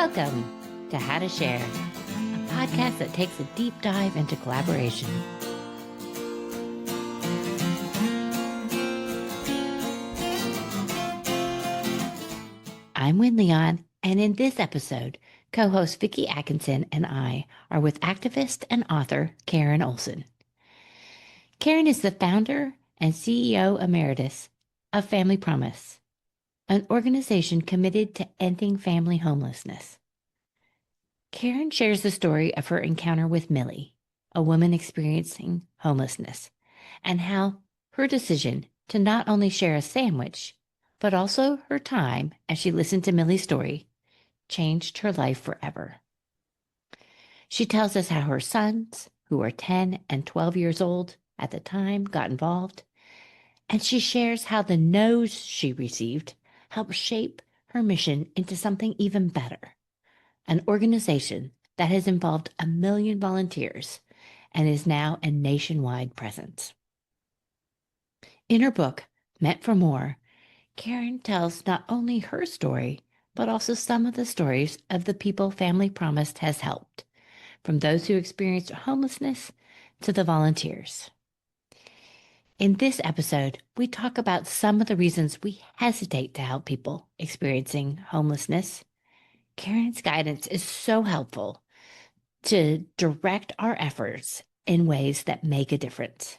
Welcome to How to Share, a podcast that takes a deep dive into collaboration. I'm Wynn Leon, and in this episode, co-host Vicki Atkinson and I are with activist and author Karen Olson. Karen is the founder and CEO Emeritus of Family Promise, an organization committed to ending family homelessness. Karen shares the story of her encounter with Millie, a woman experiencing homelessness, and how her decision to not only share a sandwich, but also her time as she listened to Millie's story changed her life forever. She tells us how her sons, who were 10 and 12 years old at the time, got involved, and she shares how the no's she received helped shape her mission into something even better, an organization that has involved 1 million volunteers and is now a nationwide presence. In her book, Meant for More, Karen tells not only her story, but also some of the stories of the people Family Promise has helped, from those who experienced homelessness to the volunteers. In this episode, we talk about some of the reasons we hesitate to help people experiencing homelessness. Karen's guidance is so helpful to direct our efforts in ways that make a difference.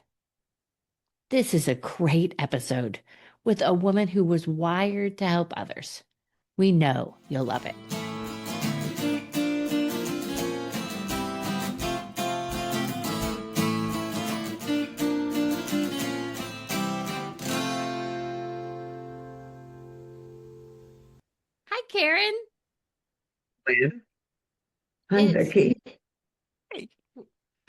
This is a great episode with a woman who was wired to help others. We know you'll love it. Hi, Karen. Lynn. Hi, It's Vicki. Vicki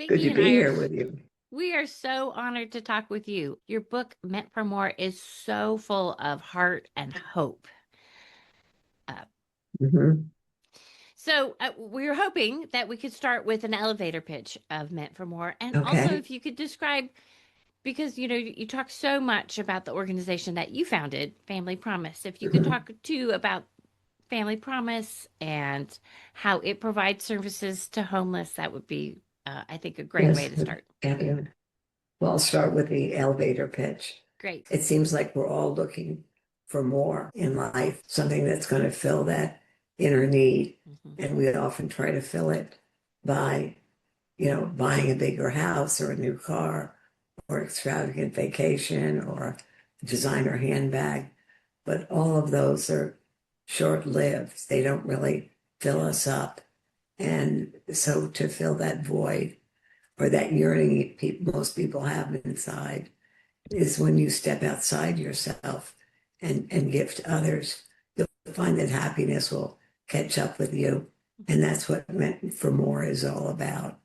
Good to and be I here with you. We are so honored to talk with you. Your book, Meant for More, is so full of heart and hope. Mhm. So we were hoping that we could start with an elevator pitch of Meant for More. And also, Okay. if you could describe, because, you talk so much about the organization that you founded, Family Promise. If you could Mhm. talk, too, about Family Promise and how it provides services to homeless, that would be, I think, a great way Yes. to start. Well, I'll start with the elevator pitch. Great. It seems like we're all looking for more in life, something that's going to fill that inner need. Mhm. And we often try to fill it by, buying a bigger house or a new car or extravagant vacation or a designer handbag. But all of those are short-lived. They don't really fill us up. And so to fill that void or that yearning most people have inside is when you step outside yourself and give to others. You'll find that happiness will catch up with you. And that's what Meant for More is all about.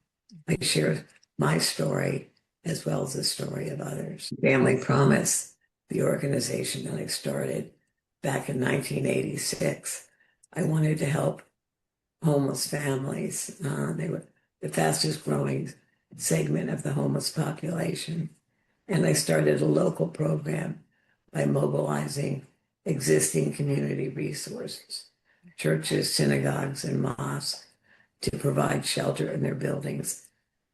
I share my story as well as the story of others. Family Promise, the organization that I started back in 1986. I wanted to help homeless families. They were the fastest growing segment of the homeless population. And I started a local program by mobilizing existing community resources, churches, synagogues, and mosques to provide shelter in their buildings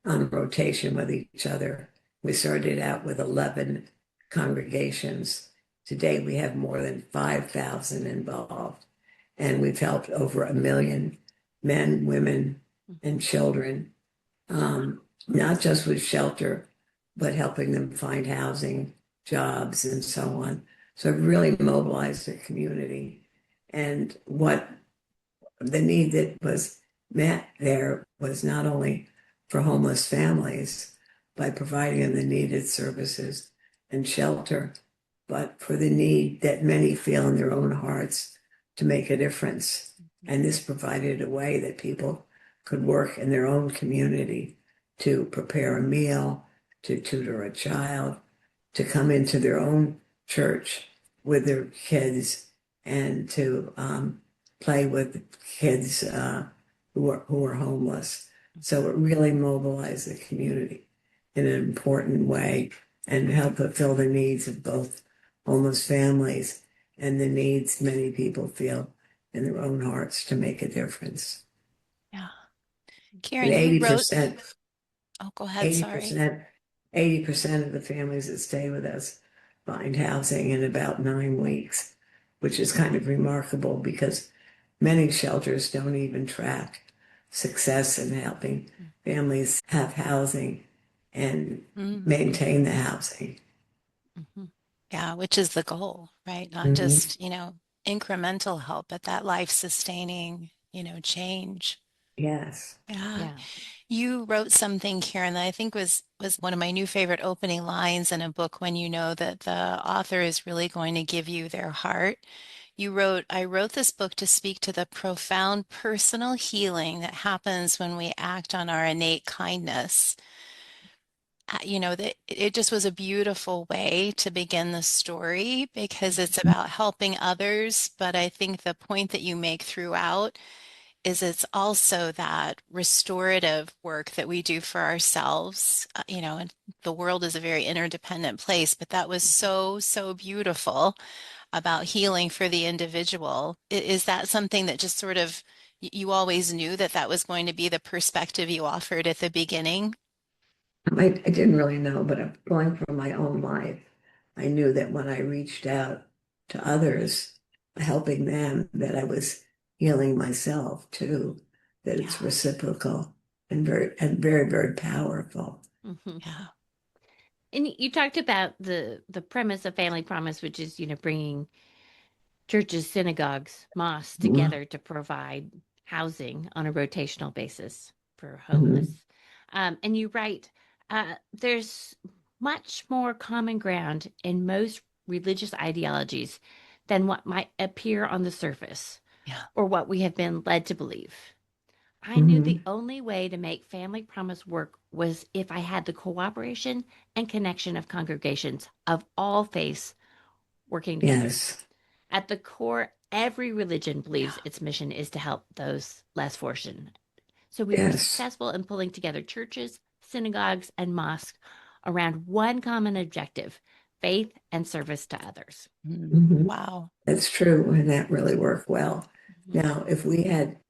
on rotation with each other. We started out with 11 congregations. Today we have more than 5,000 involved, and we've helped over 1 million men, women, and children, not just with shelter, but helping them find housing, jobs, and so on. So I've really mobilized the community. And what the need that was met there was not only for homeless families by providing them the needed services and shelter, but for the need that many feel in their own hearts to make a difference. And this provided a way that people could work in their own community to prepare a meal, to tutor a child, to come into their own church with their kids and to play with kids who are homeless. So it really mobilized the community in an important way and helped fulfill the needs of both homeless families and the needs many people feel in their own hearts to make a difference. Yeah. And Karen, you eighty wrote, percent, oh, go ahead, eighty sorry. percent, 80% of the families that stay with us find housing in about 9 weeks, which is kind of remarkable because many shelters don't even track success in helping families have housing and Mm, maintain the housing. mhm. Yeah, which is the goal, right? Not Mhm. just, incremental help, but that life-sustaining, change. Yes. Yeah. Yeah. You wrote something, Karen, that I think was one of my new favorite opening lines in a book when you know that the author is really going to give you their heart. You wrote, I wrote this book to speak to the profound personal healing that happens when we act on our innate kindness. That it just was a beautiful way to begin the story because it's about helping others. But I think the point that you make throughout is it's also that restorative work that we do for ourselves. And the world is a very interdependent place, but that was so, so beautiful about healing for the individual. Is that something that just sort of you always knew that that was going to be the perspective you offered at the beginning? I didn't really know, but I'm going from my own life. I knew that when I reached out to others, helping them, that I was healing myself too, that it's Yeah, reciprocal and very, very powerful. Hmm. yeah, And you talked about the premise of Family Promise, which is, bringing churches, synagogues, mosques Mhm. together to provide housing on a rotational basis for Mhm. homeless. And you write, there's much more common ground in most religious ideologies than what might appear on the surface yeah. or what we have been led to believe. I knew the Mhm. only way to make Family Promise work was if I had the cooperation and connection of congregations of all faiths working together. Yes, At the core, every religion believes Yeah. its mission is to help those less fortunate. So we were yes. successful in pulling together churches, synagogues, and mosques around one common objective: faith and service to others. Mm. Mhm. Wow. That's true, and that really worked well. Mhm. Now, if we had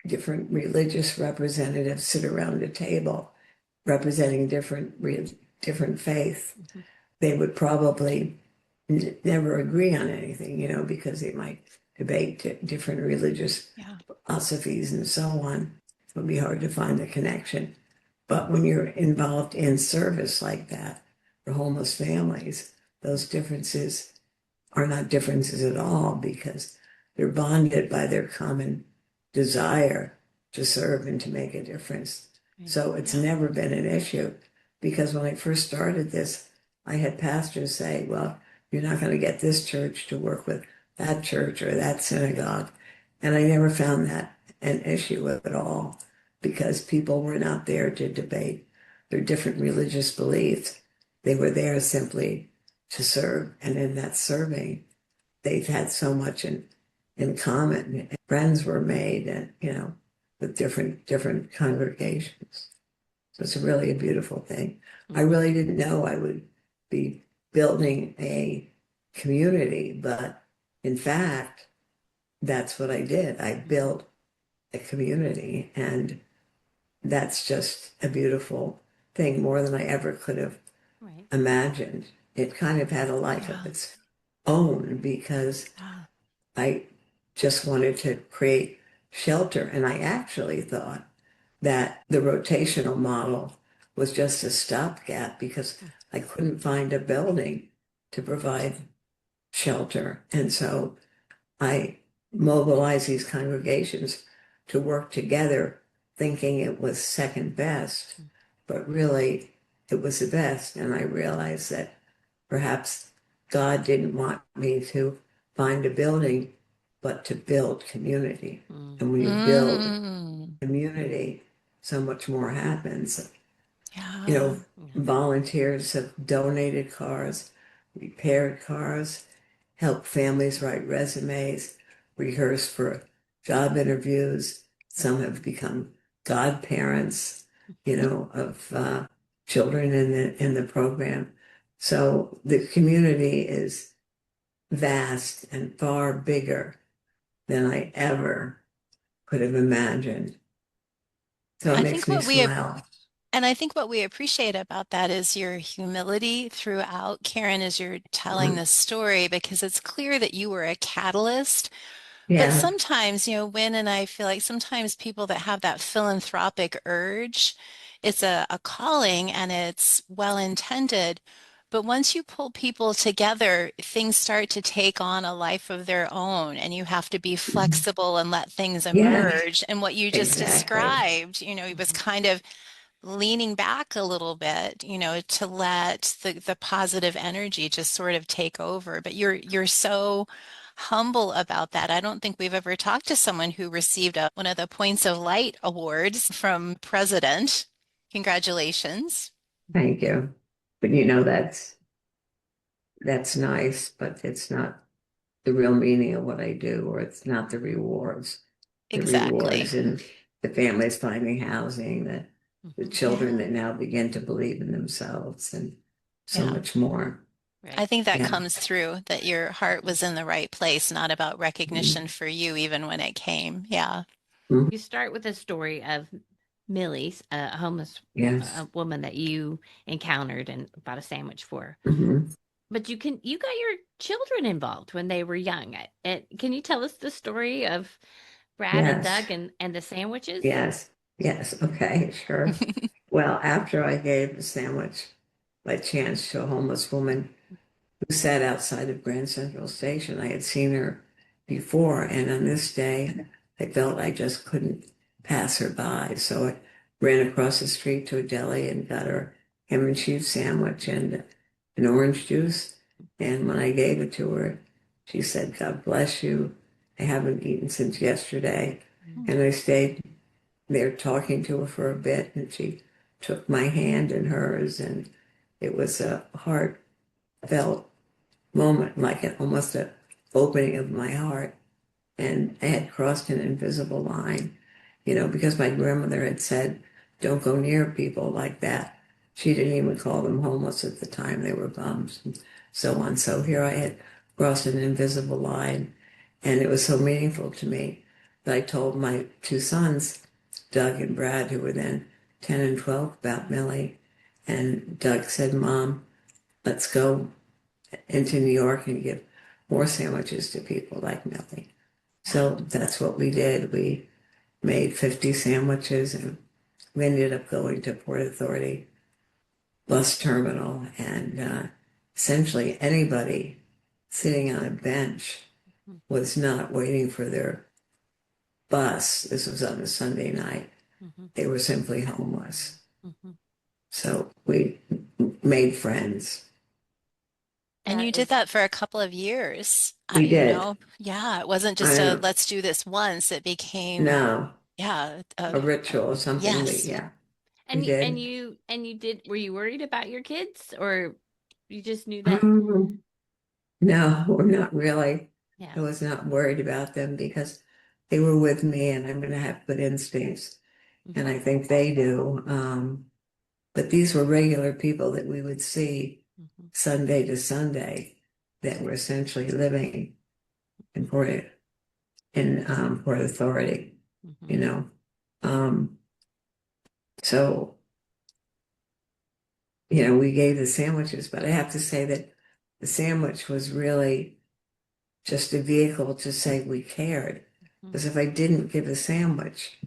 different religious representatives sit around a table representing different faiths, Mhm. they would probably never agree on anything, because they might debate different religious Yeah. philosophies and so on. It would be hard to find the connection. But when you're involved in service like that for homeless families, those differences are not differences at all because they're bonded by their common desire to serve and to make a difference. Right. So it's Yeah. never been an issue because when I first started this, I had pastors say, well, you're not going to get this church to work with that church or that synagogue. And I never found that an issue at all because people were not there to debate their different religious beliefs. They were there simply to serve. And in that serving, they've had so much in common. Friends were made and, with different congregations. So it's really a beautiful thing. I Mhm. really didn't know I would be building a community, but in fact, that's what I did. I Mhm. built a community, and that's just a beautiful thing, more than I ever could have Right. imagined. It kind of had a life of Yeah. its own because Yeah. I just wanted to create shelter. And I actually thought that the rotational model was just a stopgap because I couldn't find a building to provide shelter. And so I mobilized these congregations to work together, thinking it was second best, but really it was the best. And I realized that perhaps God didn't want me to find a building, but to build community. Mhm. And when you build Mm. community, so much more happens. You Yeah. know, Yeah. volunteers have donated cars, repaired cars, helped families write resumes, rehearse for job interviews. Some have become godparents, of children in the program. So the community is vast and far bigger than I ever could have imagined. So it I makes think me what we smile. And I think what we appreciate about that is your humility throughout, Karen, as you're telling Mhm. this story, because it's clear that you were a catalyst. But Yeah. sometimes, Wynn and I feel like sometimes people that have that philanthropic urge, it's a calling and it's well intended. But once you pull people together, things start to take on a life of their own, and you have to be flexible and let things Yes, emerge. And what you just exactly. described, it was kind of leaning back a little bit, to let the positive energy just sort of take over. But you're so humble about that. I don't think we've ever talked to someone who received one of the Points of Light awards from President. Congratulations. Thank you. But that's nice, but it's not the real meaning of what I do, or it's not the rewards. The Exactly. rewards and the families finding housing, the Mhm. children Yeah. that now begin to believe in themselves, and so Yeah. much more. I Right. think that Yeah. comes through that your heart Mhm. was in the right place, not about Mhm. recognition for you, even when it came. Yeah. You start with a story of Millie's, a homeless Yes. woman that you encountered and bought a sandwich for. Mhm. But you got your children involved when they were young. Can you tell us the story of Brad and Yes. Doug and the sandwiches? Yes. Yes. Okay. Sure. Well, after I gave the sandwich by chance to a homeless woman who sat outside of Grand Central Station. I had seen her before, and on this day, I felt I just couldn't pass her by. So I ran across the street to a deli and got her ham and cheese sandwich and an orange juice. And when I gave it to her, she said, "God bless you. I haven't eaten since yesterday." And I stayed there talking to her for a bit, and she took my hand in hers, and it was a heartfelt moment, like almost an opening of my heart. And I had crossed an invisible line, because my grandmother had said, don't go near people like that. She didn't even call them homeless at the time, they were bums and so on. So here I had crossed an invisible line, and it was so meaningful to me that I told my two sons, Doug and Brad, who were then 10 and 12, about Millie. And Doug said, Mom, let's go into New York and give more sandwiches to people like Millie. Yeah. So that's what we did. We made 50 sandwiches, and we ended up going to Port Authority bus terminal, and essentially anybody sitting on a bench Mhm. was not waiting for their bus. This was on a Sunday night. Mhm. They were simply homeless. Mhm. So we made friends. And That you did is, that for a couple of years. We did. Yeah, it wasn't I just a don't let's do this once. It became, know, yeah, a ritual, something yes. we did. and you did. Were you worried about your kids, or you just knew that? Um, no, we're not really. Yeah. I was not worried about them because they were with me, and I'm going to have good instincts. And Mhm. I think they do. But these were regular people that we would see Mhm. Sunday to Sunday that were essentially living in Port Authority, you Mhm. know. Um, so, we gave the sandwiches, but I have to say that the sandwich was really just a vehicle to say we cared. Mhm. Because if I didn't give a sandwich,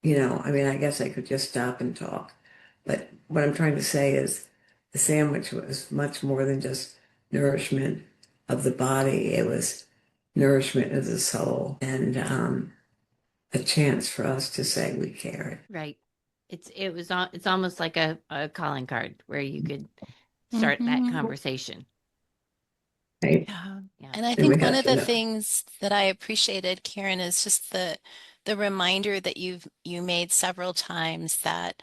I mean, I guess I could just stop and talk. But what I'm trying to say is the sandwich was much more than just nourishment of the body. It was nourishment of the soul, and a chance for us to say we cared. Right. It's almost like a calling card where you could start that Hmm. conversation. Right? Yeah. Yeah. And I And we think one got of to the know. things that I appreciated, Karen, is just the reminder that you made several times that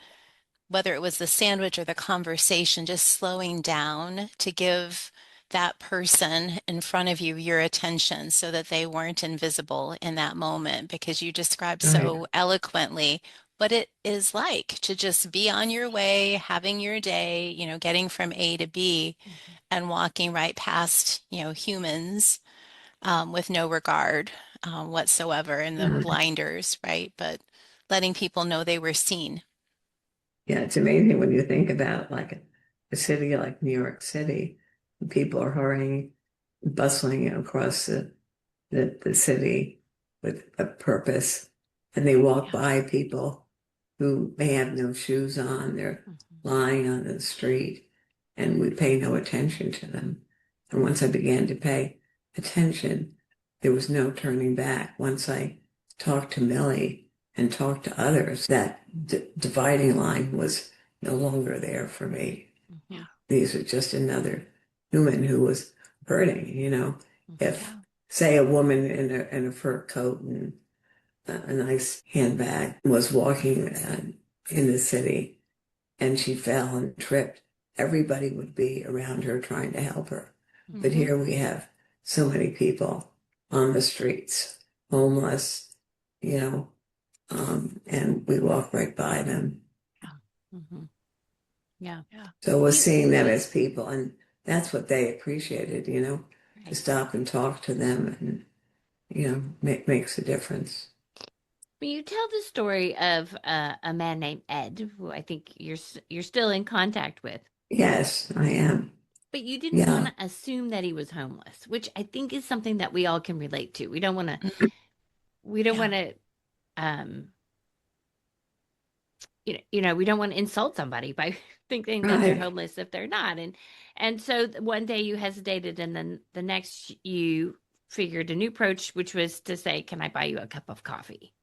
whether it was the sandwich or the conversation, just slowing down to give that person in front of you your attention so that they weren't invisible in that moment, because you described Right. so eloquently what it is like to just be on your way, having your day, getting from A to B Mhm. and walking right past, humans with no regard whatsoever and the Uh, blinders, right? But letting people know they were seen. yeah, it's amazing when you think about like a city like New York City, people are hurrying, bustling across the city with a purpose, and they walk Yeah. by people who may have no shoes on, they're Mhm. lying on the street, and we pay no attention to them. And once I began to pay attention, there was no turning back. Once I talked to Millie and talked to others, that dividing line was no longer there for me. Mhm. These are just another human who was hurting. Mhm. If, Yeah. say, a woman in a fur coat and a nice handbag was walking in the city and she fell and tripped, everybody would be around her trying to help her. But Hmm. Mhm. here we have so many people on the streets, homeless, you know, and we walk right by them. Yeah. Mhm. Yeah. Yeah. So we're You seeing them as people, and that's what they appreciated, to right. stop and talk to them and, makes a difference. Well, you tell the story of a man named Ed, who I think you're still in contact with, Yes, I am. but you didn't want Yeah, to assume that he was homeless, which I think is something that we all can relate to. We don't Yeah. want to um we don't want to insult somebody by thinking that they're right, homeless if they're not. And so one day you hesitated, and then the next you figured a new approach, which was to say, "Can I buy you a cup of coffee?"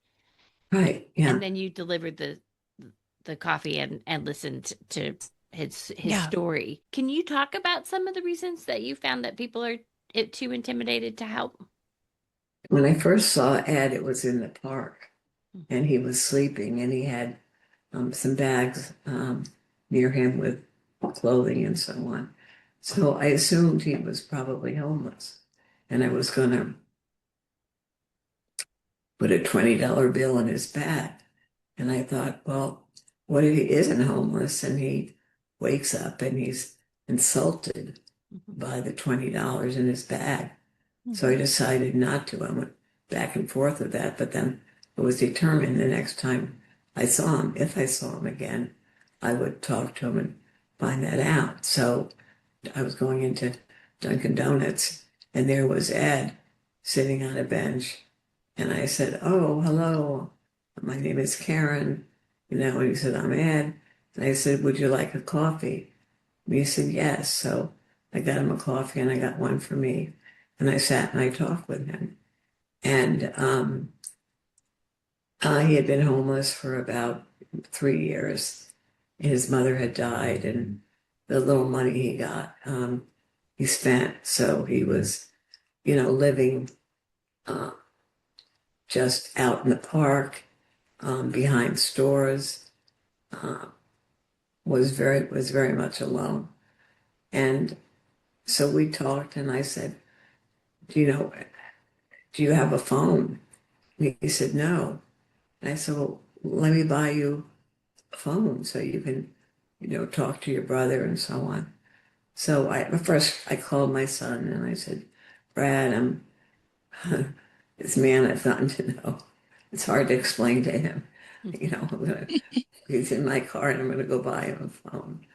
right, And yeah. then you delivered the coffee and listened to his Yeah. story. Can you talk about some of the reasons that you found that people are too intimidated to help? When I first saw Ed, it was in the park, Mhm. and he was sleeping, and he had some bags near him with clothing and so on. So I assumed he was probably homeless, and I was going to put a $20 bill in his bag. And I thought, well, what if he isn't homeless and he wakes up and he's insulted Mhm. by the $20 in his bag? So I Hmm. decided not to. I went back and forth with that, but then I was determined the next time I saw him, if I saw him again, I would talk to him and find that out. So I was going into Dunkin' Donuts, and there was Ed sitting on a bench. And I said, "Oh, hello. My name is Karen." And he said, "I'm Ed." And I said, "Would you like a coffee?" And he said, "Yes." So I got him a coffee and I got one for me. And I sat and I talked with him. And he had been homeless for about 3 years. His mother had died, and the little money he got, he spent. So he was, living uh, just out in the park, behind stores, uh, was very much alone. And so we talked, and I said, "Do you know? Do you have a phone?" And he said, "No." And I said, "Well, let me buy you a phone so you can, talk to your brother and so on." So first I called my son and I said, "Brad, I'm this man I've gotten to know. It's hard to explain to him. He's in my car and I'm gonna go buy him a phone,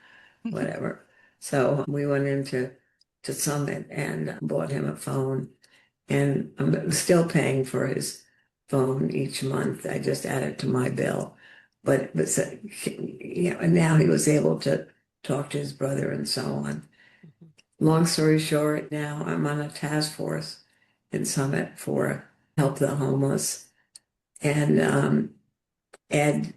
whatever." So we went into Summit and bought him a phone, and I'm still paying for his phone each month. I just add it to my bill, but and now he was able to talk to his brother and so on. Long story short, now I'm on a task force in Summit for help the homeless, and Ed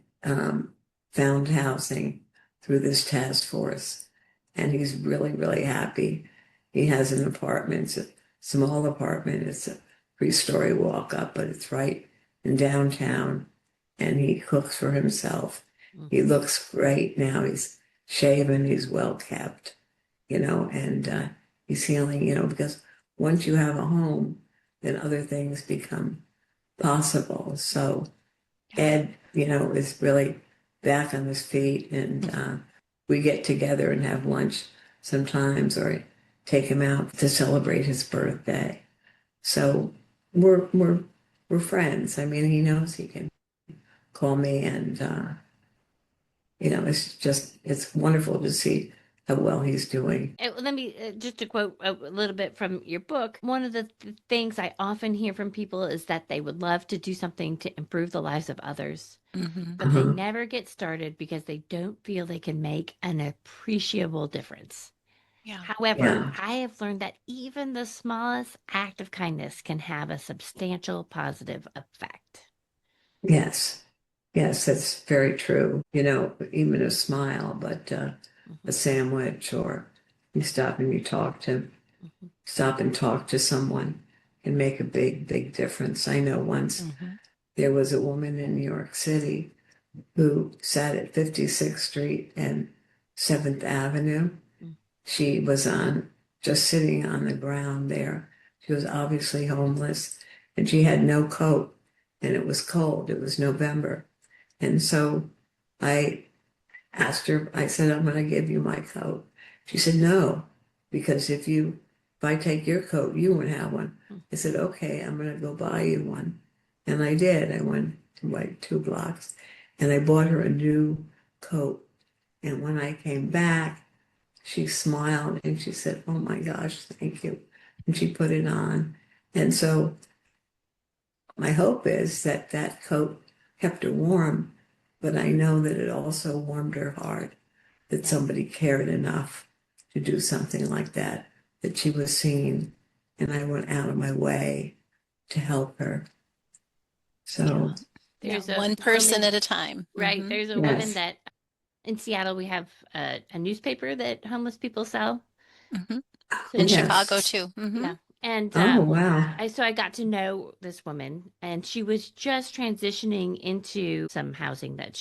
found housing through this task force, and he's really, really happy. He has an apartment, it's a small apartment, it's a 3-story walk up, but it's right in downtown, and he cooks for himself. He Mhm. looks great now. He's shaven, he's well kept, and he's healing, because once you have a home, then other things become possible. So Yeah. Ed, is really back on his feet, and we get together and have lunch sometimes, or take him out to celebrate his birthday. So we're friends. I mean, he knows he can call me, and it's wonderful to see how well he's doing. Let me just to quote a little bit from your book. One of the things I often hear from people is that they would love to do something to improve the lives of others, Hmm. but they Uh-huh. never get started because they don't feel they can make an appreciable difference. Yeah. However, Yeah. I have learned that even the smallest act of kindness can have a substantial positive effect. Yes. Yes, that's very true. Even a smile, but a Mhm, sandwich, or you mhm, stop and talk to someone can make a big, big difference. I know once Hmm. there was a woman in New York City who sat at 56th Street and 7th Avenue. mm, She was just sitting on the ground there. She was obviously homeless, and she had no coat, and it was cold. It was November. And so I asked her, I said, I'm going to give you my coat. She said, no, because if I take your coat, you won't have one. mm, I said, okay, I'm going to go buy you one. And I did. I went to like 2 blocks, and I bought her a new coat. And when I came back, she smiled and she said, oh my gosh, thank you. And she put it on. And so my hope is that that coat kept her warm, but I know that it also warmed her heart, that yeah, somebody cared enough to do something like that, that she was seen, and I went out of my way to help her. Yeah. So, Yeah. there's a One person woman, at a time. right? There's a woman yes, that in Seattle we have a newspaper that homeless people sell. Hmm. In So Chicago yes. too. Hmm. yeah, and Oh, wow. I got to know this woman, and she was just transitioning into some housing that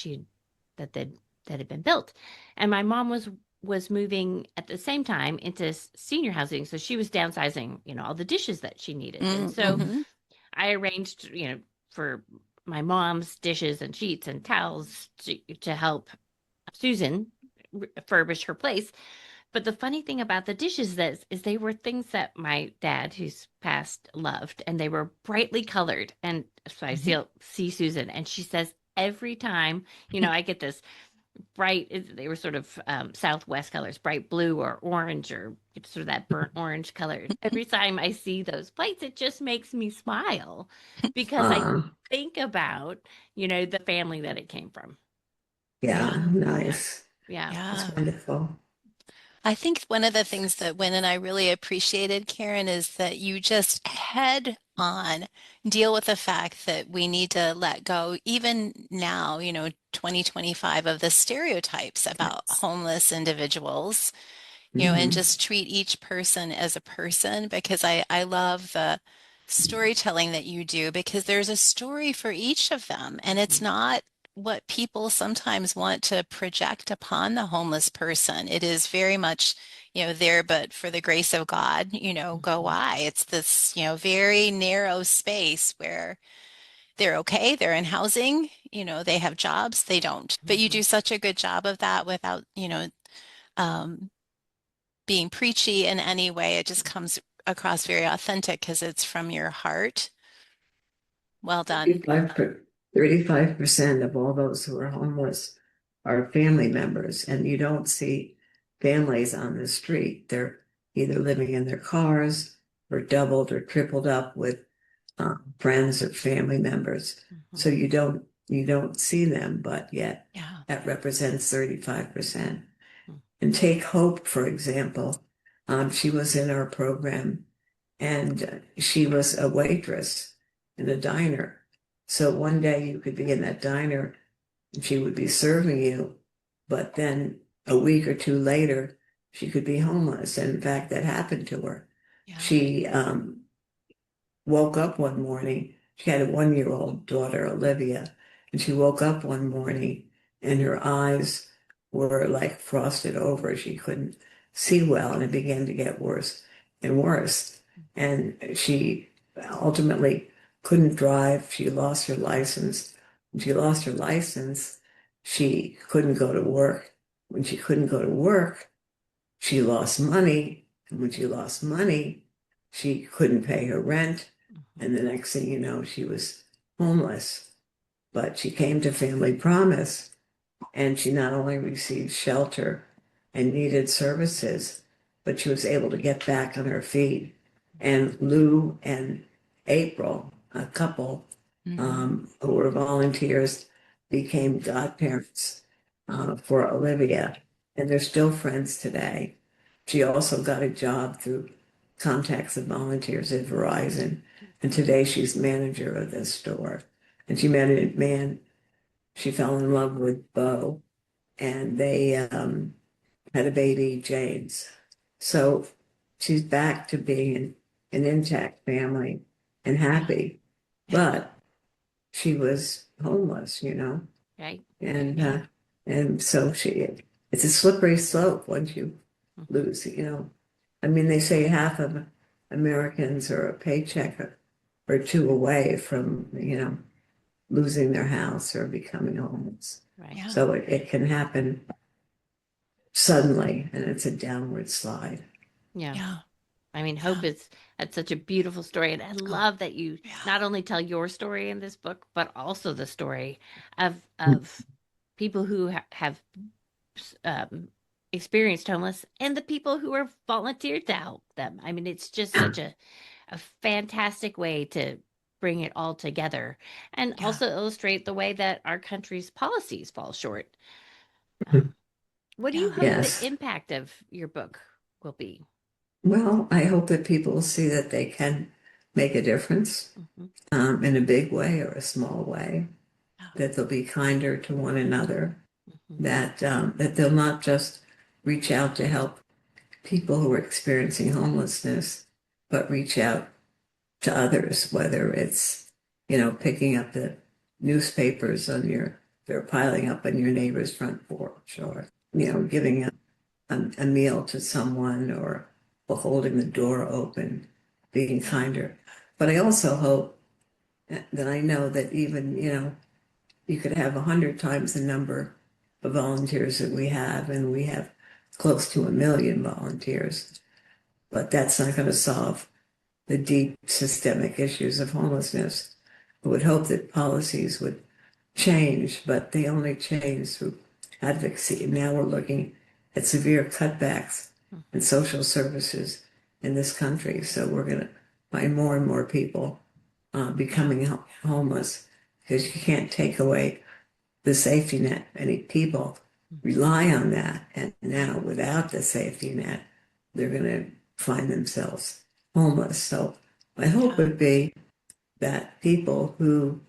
that that had been built, and my mom was moving at the same time into senior housing, so she was downsizing, all the dishes that she needed, and so Mm-hmm. I arranged, for my mom's dishes and sheets and towels to help Susan refurbish her place. But the funny thing about the dishes is they were things that my dad, who's passed, loved, and they were brightly colored. And so I see Susan, and she says every time, I get this they were sort of Southwest colors, bright blue or orange or sort of that burnt orange color. Every time I see those plates, it just makes me smile because I Uh, think about, the family that it came from. Yeah. yeah, nice. Yeah. That's Yeah. wonderful. I think one of the things that Wynn and I really appreciated, Karen, is that you just head on deal with the fact that we need to let go, even now, 2025, of the stereotypes about Yes. homeless individuals, and Hmm. just treat each person as a person because I love the storytelling that you do because there's a story for each of them. And it's Mhm. not what people sometimes want to project upon the homeless person. It is very much, there, but for the grace of God, go Mhm. I. It's this, very narrow space where they're okay, they're in housing, they have jobs, they don't. But you do Mhm. such a good job of that without, um, being preachy in any way. It just comes across very authentic because it's from your heart. Well done. 35% of all those who are homeless are family members, and you don't see families on the street. They're either living in their cars or doubled or tripled up with friends or family members. So Mhm. you don't see them, but yet Yeah. that represents 35%. Mhm. And take Hope, for example. She was in our program, and she was a waitress in a diner. So one day you could be in that diner and she would be serving you, but then a week or two later, she could be homeless. And in fact, that happened to her. Yeah. She woke up one morning. She had a 1 year old daughter, Olivia, and she woke up one morning and her eyes were like frosted over. She couldn't see well, and it began to get worse and worse. And she ultimately couldn't drive. She lost her license. When she lost her license, she couldn't go to work. When she couldn't go to work, she lost money. And when she lost money, she couldn't pay her rent. Mhm. And the next thing you know, she was homeless. But she came to Family Promise, and she not only received shelter and needed services, but she was able to get back on her feet. And Lou and April, a couple who were volunteers, became godparents for Olivia, and they're still friends today. She also got a job through contacts of volunteers at Verizon, and today she's manager of this store. And she met a man, she fell in love with Bo, and they had a baby, James. So she's back to being an intact family and Yeah. happy. Yeah. But she was homeless, you know, Right. and Yeah. so it's a slippery slope once you Mhm. lose, I mean, they say half of Americans are a paycheck or two away from, losing their house or becoming homeless. Right. Yeah. So it can happen suddenly, and it's a downward slide. Yeah. Yeah. I mean, Yeah. hope is that's such a beautiful story. And I Oh, love that you yeah. not only tell your story in this book, but also the story of people who have um, experienced homeless and the people who are volunteered to help them. I mean, it's just such a fantastic way to bring it all together and Yeah. also illustrate the way that our country's policies fall short. Um, what do you Yeah. hope the Yes. impact of your book will be? Well, I hope that people see that they can make a difference Hmm. in a big way or a small way, Yeah. that they'll be kinder to one another, Hmm. that they'll not just reach out to help people who are experiencing homelessness, but reach out to others, whether it's, picking up the newspapers they're piling up on your neighbor's front porch, or, giving a meal to someone, or holding the door open, being Yeah. kinder. But I also hope that I know that even, you could have 100 times the number of volunteers that we have, and we have close to 1 million volunteers, but that's not going to solve the deep systemic issues of homelessness. I would hope that policies would change, but they only change through advocacy. Now we're looking at severe cutbacks in Hmm. social services in this country. So we're going to find more and more people Yeah. becoming homeless, because you can't take away the safety net. Many people rely on that. And now without the safety net, they're going to find themselves homeless. So my hope Yeah. would be that people who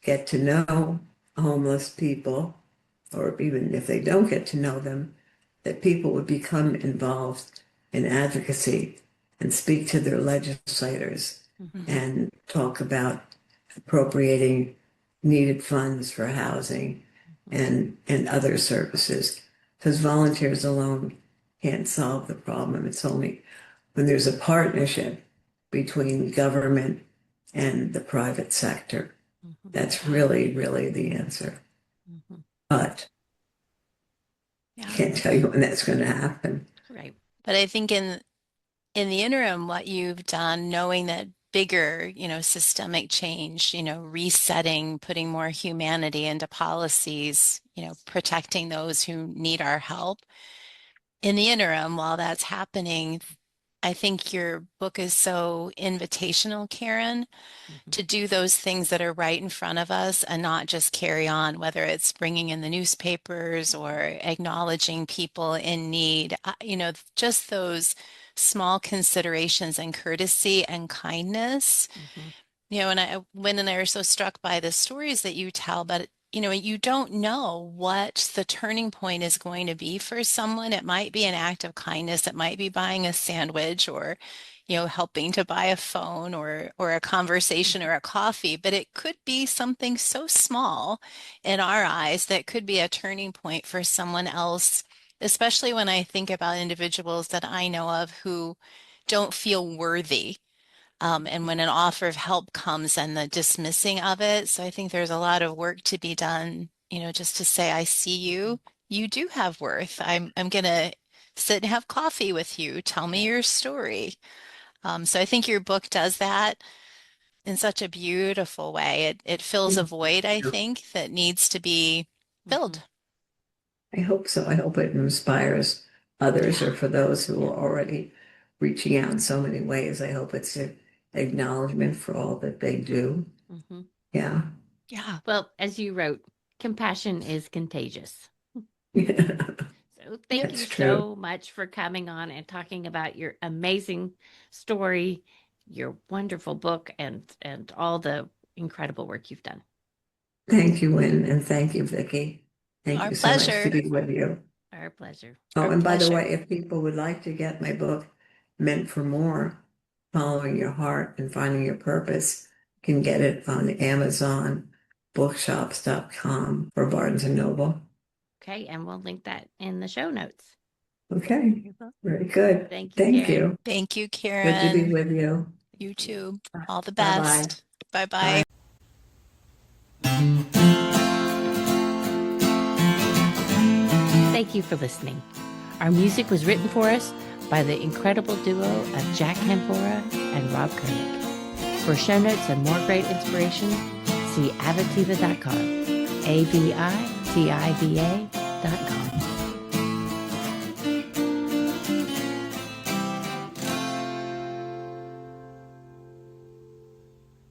get to know homeless people, or even if they don't get to know them, that people would become involved in advocacy and speak to their legislators Hmm. Hmm. and talk about appropriating needed funds for housing and other services. Because volunteers alone can't solve the problem. It's only when there's a partnership between government and the private sector. Hmm. That's Yeah. really, really the answer. Hmm. But I Yeah. can't tell you when that's going to happen. Right. But I think in the interim, what you've done, knowing that bigger, systemic change, resetting, putting more humanity into policies, protecting those who need our help. In the interim, while that's happening, I think your book is so invitational, Karen, Hmm. to do those things that are right in front of us and not just carry on, whether it's bringing in the newspapers or acknowledging people in need. Just those small considerations and courtesy and kindness. Hmm. And Wynn and I are so struck by the stories that you tell, but you don't know what the turning point is going to be for someone. It might be an act of kindness. It might be buying a sandwich or, helping to buy a phone or a conversation or a coffee, but it could be something so small in our eyes that could be a turning point for someone else, especially when I think about individuals that I know of who don't feel worthy and when an offer of help comes and the dismissing of it. So I think there's a lot of work to be done, just to say, I see you. You do have worth. I'm gonna sit and have coffee with you. Tell me Right. your story. So I think your book does that. in such a beautiful way. It fills a void, I think, that needs to be filled. I hope so. I hope it inspires others, or for those who are already reaching out in so many ways. I hope it's an acknowledgement for all that they do. Mm-hmm. Yeah. Yeah. Well, as you wrote, compassion is contagious. So thank you That's true. so much for coming on and talking about your amazing story, your wonderful book, and all the incredible work you've done. Thank you, Wynn, and thank you, Vicki. Thank Our you so much to pleasure. be with you. Our pleasure. Oh, Our and by the pleasure. way, if people would like to get my book, Meant for More, Following Your Heart and Finding Your Purpose, you can get it on Amazon, bookshops.com, or Barnes and Noble. Okay, and we'll link that in the show notes. Okay, very good. Thank you, Thank Karen. you. Thank you, Good to be Karen. with you. You too. All the Bye-bye. best. Bye-bye. Bye. Thank you for listening. Our music was written for us by the incredible duo of Jack Campora and Rob Koenig. For show notes and more great inspiration, see avitiva.com, avitiva.com.